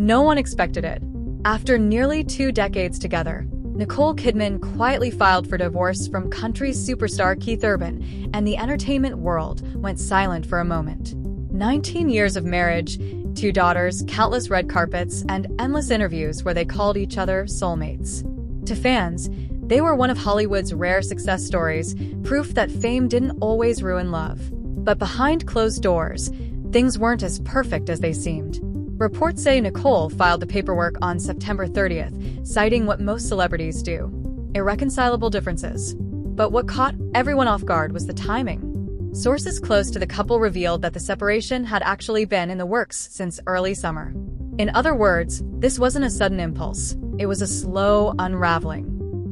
no one expected it. After nearly 2 decades together, Nicole Kidman quietly filed for divorce from country superstar Keith Urban, and the entertainment world went silent for a moment. 19 years of marriage, 2 daughters, countless red carpets, and endless interviews where they called each other soulmates. To fans, they were one of Hollywood's rare success stories, proof that fame didn't always ruin love. But behind closed doors, things weren't as perfect as they seemed. Reports say Nicole filed the paperwork on September 30th, citing what most celebrities do: irreconcilable differences. But what caught everyone off guard was the timing. Sources close to the couple revealed that the separation had actually been in the works since early summer. In other words, this wasn't a sudden impulse. It was a slow unraveling.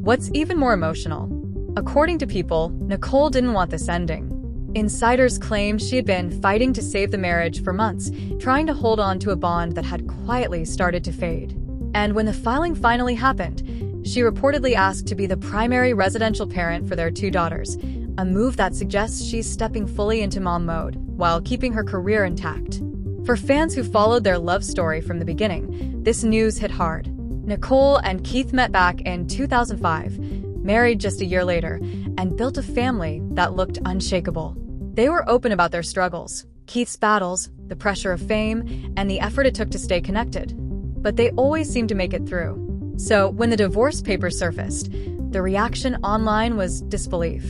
What's even more emotional? According to People, Nicole didn't want this ending. Insiders claim she had been fighting to save the marriage for months, trying to hold on to a bond that had quietly started to fade. And when the filing finally happened, she reportedly asked to be the primary residential parent for their 2 daughters, a move that suggests she's stepping fully into mom mode while keeping her career intact. For fans who followed their love story from the beginning, this news hit hard. Nicole and Keith met back in 2005, married just a year later, and built a family that looked unshakable. They were open about their struggles, Keith's battles, the pressure of fame, and the effort it took to stay connected. But they always seemed to make it through. So when the divorce papers surfaced, the reaction online was disbelief.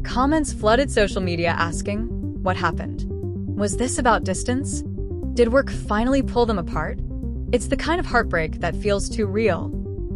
Comments flooded social media asking, what happened? Was this about distance? Did work finally pull them apart? It's the kind of heartbreak that feels too real,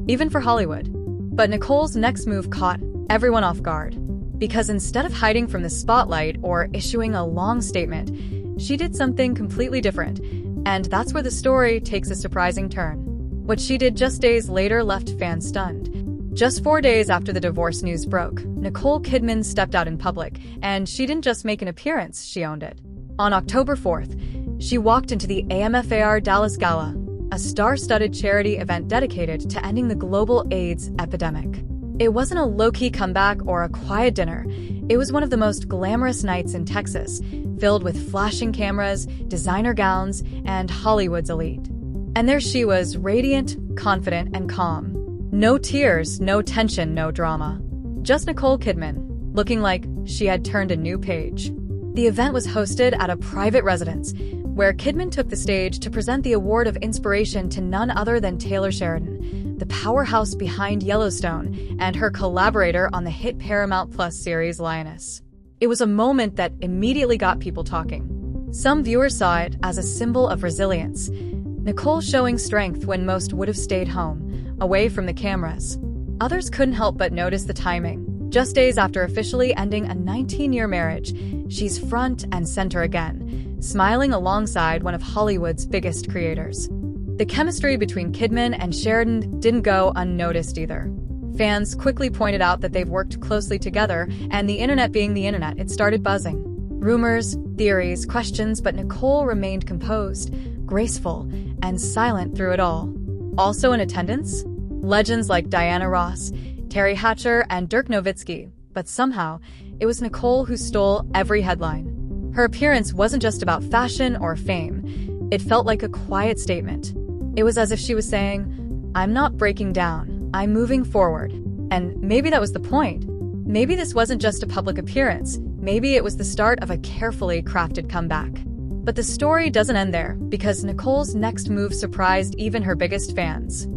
even for Hollywood. But Nicole's next move caught everyone off guard. Because instead of hiding from the spotlight or issuing a long statement, she did something completely different. And that's where the story takes a surprising turn. What she did just days later left fans stunned. Just 4 days after the divorce news broke, Nicole Kidman stepped out in public, and she didn't just make an appearance, she owned it. On October 4th, she walked into the AMFAR Dallas Gala, a star-studded charity event dedicated to ending the global AIDS epidemic. It wasn't a low-key comeback or a quiet dinner. It was one of the most glamorous nights in Texas, filled with flashing cameras, designer gowns, and Hollywood's elite. And there she was, radiant, confident, and calm. No tears, no tension, no drama. Just Nicole Kidman, looking like she had turned a new page. The event was hosted at a private residence, where Kidman took the stage to present the award of inspiration to none other than Taylor Sheridan, the powerhouse behind Yellowstone, and her collaborator on the hit Paramount Plus series Lioness. It was a moment that immediately got people talking. Some viewers saw it as a symbol of resilience, Nicole showing strength when most would have stayed home, away from the cameras. Others couldn't help but notice the timing. Just days after officially ending a 19-year marriage, she's front and center again, smiling alongside one of Hollywood's biggest creators. The chemistry between Kidman and Sheridan didn't go unnoticed either. Fans quickly pointed out that they've worked closely together, and the internet being the internet, it started buzzing. Rumors, theories, questions, but Nicole remained composed, graceful, and silent through it all. Also in attendance? Legends like Diana Ross, Terry Hatcher, and Dirk Nowitzki, but somehow, it was Nicole who stole every headline. Her appearance wasn't just about fashion or fame. It felt like a quiet statement. It was as if she was saying, I'm not breaking down, I'm moving forward. And maybe that was the point. Maybe this wasn't just a public appearance. Maybe it was the start of a carefully crafted comeback. But the story doesn't end there, because Nicole's next move surprised even her biggest fans.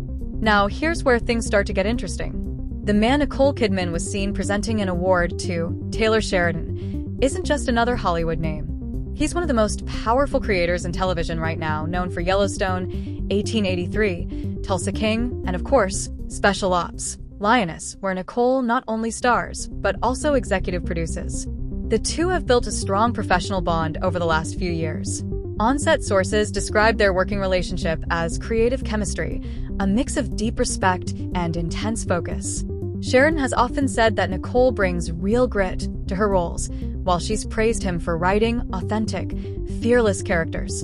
Now, here's where things start to get interesting. The man Nicole Kidman was seen presenting an award to, Taylor Sheridan, isn't just another Hollywood name. He's one of the most powerful creators in television right now, known for Yellowstone, 1883, Tulsa King, and of course, Special Ops, Lioness, where Nicole not only stars, but also executive produces. The two have built a strong professional bond over the last few years. On-set sources described their working relationship as creative chemistry, a mix of deep respect and intense focus. Sheridan has often said that Nicole brings real grit to her roles, while she's praised him for writing authentic, fearless characters.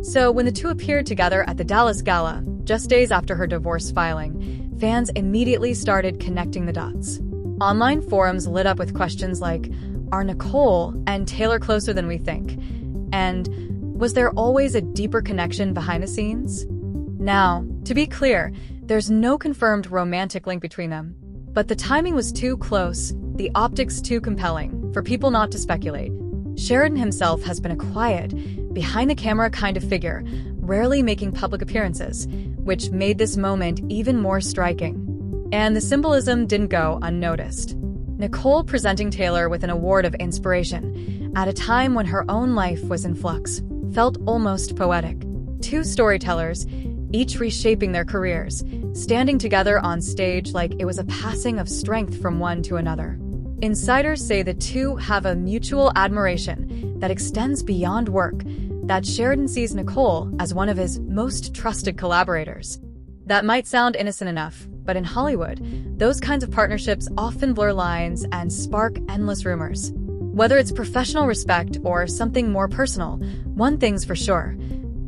So when the two appeared together at the Dallas Gala, just days after her divorce filing, fans immediately started connecting the dots. Online forums lit up with questions like, are Nicole and Taylor closer than we think? And was there always a deeper connection behind the scenes? Now, to be clear, there's no confirmed romantic link between them. But the timing was too close, the optics too compelling, for people not to speculate. Sheridan himself has been a quiet, behind-the-camera kind of figure, rarely making public appearances, which made this moment even more striking. And the symbolism didn't go unnoticed. Nicole presenting Taylor with an award of inspiration, at a time when her own life was in flux, felt almost poetic. Two storytellers, each reshaping their careers, standing together on stage like it was a passing of strength from one to another. Insiders say the two have a mutual admiration that extends beyond work, that Sheridan sees Nicole as one of his most trusted collaborators. That might sound innocent enough, but in Hollywood, those kinds of partnerships often blur lines and spark endless rumors. Whether it's professional respect or something more personal, one thing's for sure: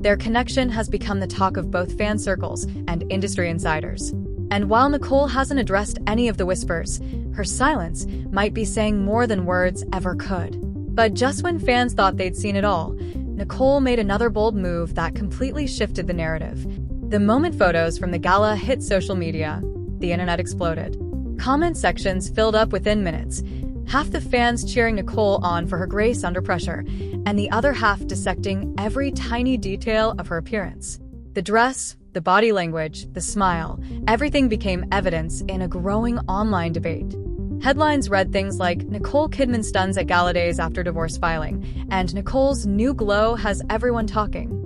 their connection has become the talk of both fan circles and industry insiders. And while Nicole hasn't addressed any of the whispers, her silence might be saying more than words ever could. But just when fans thought they'd seen it all, Nicole made another bold move that completely shifted the narrative. The moment photos from the gala hit social media, the internet exploded. Comment sections filled up within minutes, half the fans cheering Nicole on for her grace under pressure, and the other half dissecting every tiny detail of her appearance. The dress, the body language, the smile, everything became evidence in a growing online debate. Headlines read things like, "Nicole Kidman stuns at gala days after divorce filing," and "Nicole's new glow has everyone talking."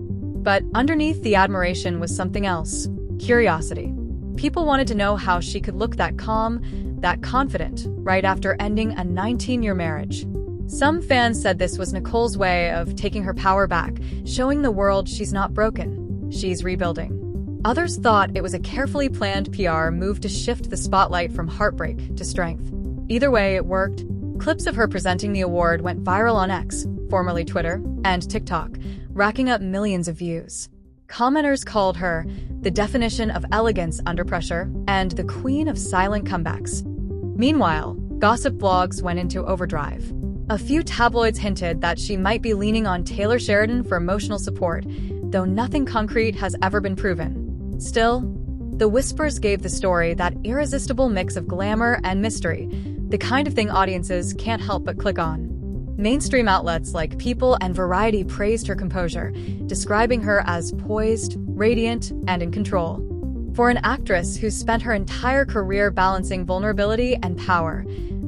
But underneath the admiration was something else: curiosity. People wanted to know how she could look that calm, that confident, right after ending a 19-year marriage. Some fans said this was Nicole's way of taking her power back, showing the world she's not broken, she's rebuilding. Others thought it was a carefully planned PR move to shift the spotlight from heartbreak to strength. Either way, it worked. Clips of her presenting the award went viral on X, formerly Twitter, and TikTok, racking up millions of views. Commenters called her the definition of elegance under pressure and the queen of silent comebacks. Meanwhile, gossip blogs went into overdrive. A few tabloids hinted that she might be leaning on Taylor Sheridan for emotional support, though nothing concrete has ever been proven. Still, the whispers gave the story that irresistible mix of glamour and mystery, the kind of thing audiences can't help but click on. Mainstream outlets like People and Variety praised her composure, describing her as poised, radiant, and in control. For an actress who spent her entire career balancing vulnerability and power,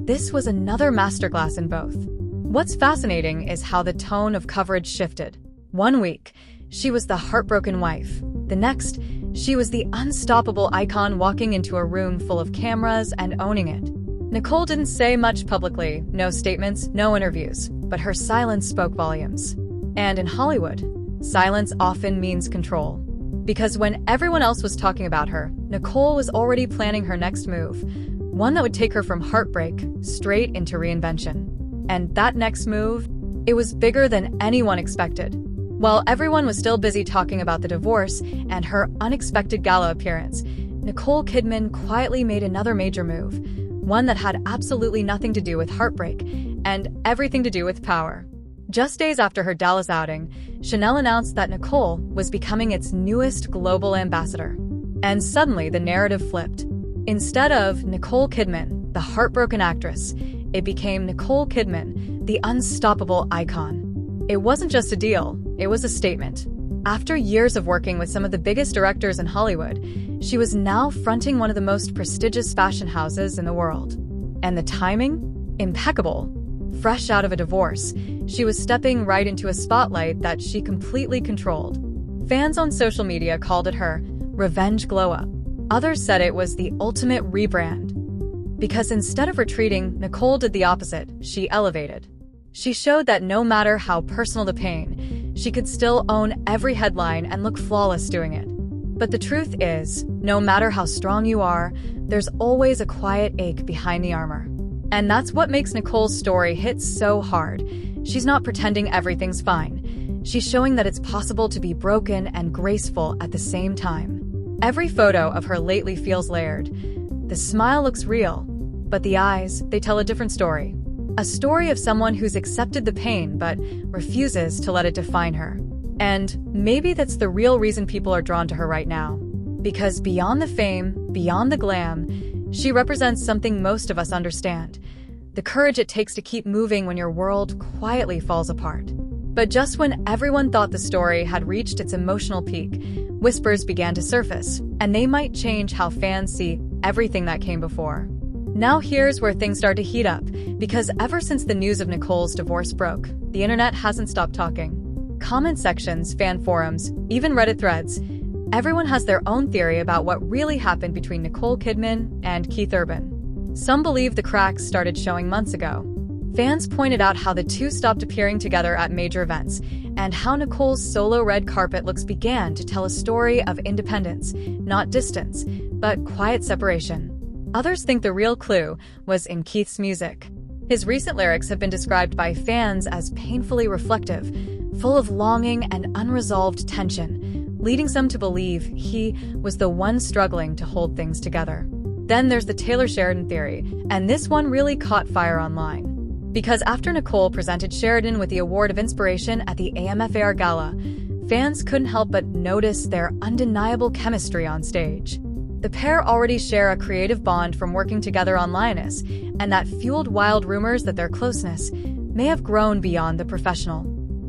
this was another masterclass in both. What's fascinating is how the tone of coverage shifted. One week, she was the heartbroken wife. The next, she was the unstoppable icon walking into a room full of cameras and owning it. Nicole didn't say much publicly, no statements, no interviews, but her silence spoke volumes. And in Hollywood, silence often means control. Because when everyone else was talking about her, Nicole was already planning her next move, one that would take her from heartbreak straight into reinvention. And that next move, it was bigger than anyone expected. While everyone was still busy talking about the divorce and her unexpected gala appearance, Nicole Kidman quietly made another major move, one that had absolutely nothing to do with heartbreak and everything to do with power. Just days after her Dallas outing, Chanel announced that Nicole was becoming its newest global ambassador. And suddenly the narrative flipped. Instead of Nicole Kidman, the heartbroken actress, it became Nicole Kidman, the unstoppable icon. It wasn't just a deal, it was a statement. After years of working with some of the biggest directors in Hollywood, she was now fronting one of the most prestigious fashion houses in the world. And the timing? Impeccable. Fresh out of a divorce, she was stepping right into a spotlight that she completely controlled. Fans on social media called it her revenge glow-up. Others said it was the ultimate rebrand. Because instead of retreating, Nicole did the opposite. She elevated. She showed that no matter how personal the pain, she could still own every headline and look flawless doing it. But the truth is, no matter how strong you are, there's always a quiet ache behind the armor. And that's what makes Nicole's story hit so hard. She's not pretending everything's fine. She's showing that it's possible to be broken and graceful at the same time. Every photo of her lately feels layered. The smile looks real, but the eyes, they tell a different story. A story of someone who's accepted the pain but refuses to let it define her. And maybe that's the real reason people are drawn to her right now. Because beyond the fame, beyond the glam, she represents something most of us understand: the courage it takes to keep moving when your world quietly falls apart. But just when everyone thought the story had reached its emotional peak, whispers began to surface, and they might change how fans see everything that came before. Now here's where things start to heat up, because ever since the news of Nicole's divorce broke, the internet hasn't stopped talking. Comment sections, fan forums, even Reddit threads, everyone has their own theory about what really happened between Nicole Kidman and Keith Urban. Some believe the cracks started showing months ago. Fans pointed out how the two stopped appearing together at major events, and how Nicole's solo red carpet looks began to tell a story of independence, not distance, but quiet separation. Others think the real clue was in Keith's music. His recent lyrics have been described by fans as painfully reflective, full of longing and unresolved tension, leading some to believe he was the one struggling to hold things together. Then there's the Taylor Sheridan theory, and this one really caught fire online. Because after Nicole presented Sheridan with the Award of Inspiration at the AMFAR Gala, fans couldn't help but notice their undeniable chemistry on stage. The pair already share a creative bond from working together on Lioness, and that fueled wild rumors that their closeness may have grown beyond the professional.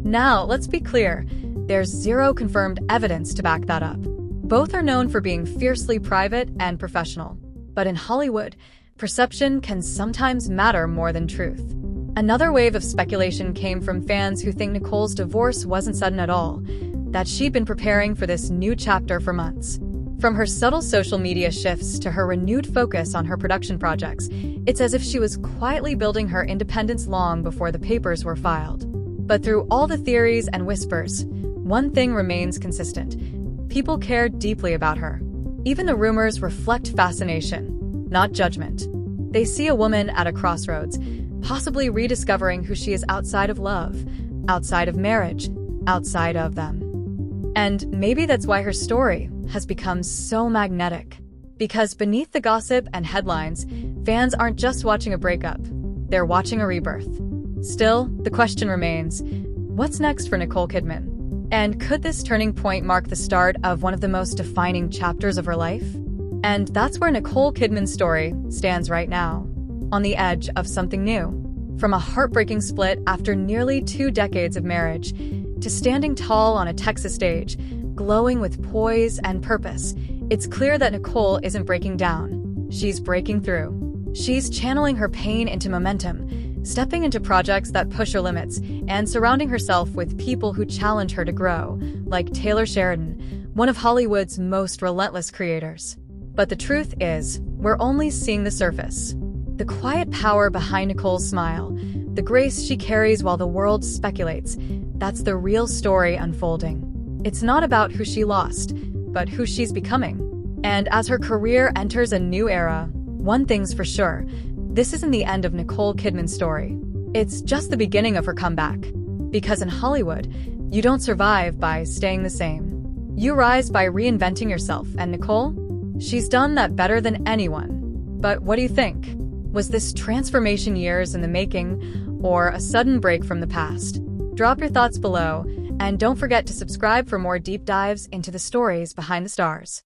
Now, let's be clear, there's zero confirmed evidence to back that up. Both are known for being fiercely private and professional. But in Hollywood, perception can sometimes matter more than truth. Another wave of speculation came from fans who think Nicole's divorce wasn't sudden at all, that she'd been preparing for this new chapter for months. From her subtle social media shifts to her renewed focus on her production projects, it's as if she was quietly building her independence long before the papers were filed. But through all the theories and whispers, one thing remains consistent: people care deeply about her. Even the rumors reflect fascination, not judgment. They see a woman at a crossroads, possibly rediscovering who she is outside of love, outside of marriage, outside of them. And maybe that's why her story has become so magnetic. Because beneath the gossip and headlines, fans aren't just watching a breakup, they're watching a rebirth. Still, the question remains, what's next for Nicole Kidman? And could this turning point mark the start of one of the most defining chapters of her life? And that's where Nicole Kidman's story stands right now, on the edge of something new. From a heartbreaking split after nearly 2 decades of marriage, to standing tall on a Texas stage, glowing with poise and purpose, it's clear that Nicole isn't breaking down. She's breaking through. She's channeling her pain into momentum, stepping into projects that push her limits, and surrounding herself with people who challenge her to grow, like Taylor Sheridan, one of Hollywood's most relentless creators. But the truth is, we're only seeing the surface. The quiet power behind Nicole's smile, the grace she carries while the world speculates, that's the real story unfolding. It's not about who she lost, but who she's becoming. And as her career enters a new era, one thing's for sure, this isn't the end of Nicole Kidman's story. It's just the beginning of her comeback. Because in Hollywood, you don't survive by staying the same. You rise by reinventing yourself, and Nicole? She's done that better than anyone. But what do you think? Was this transformation years in the making, or a sudden break from the past? Drop your thoughts below, and don't forget to subscribe for more deep dives into the stories behind the stars.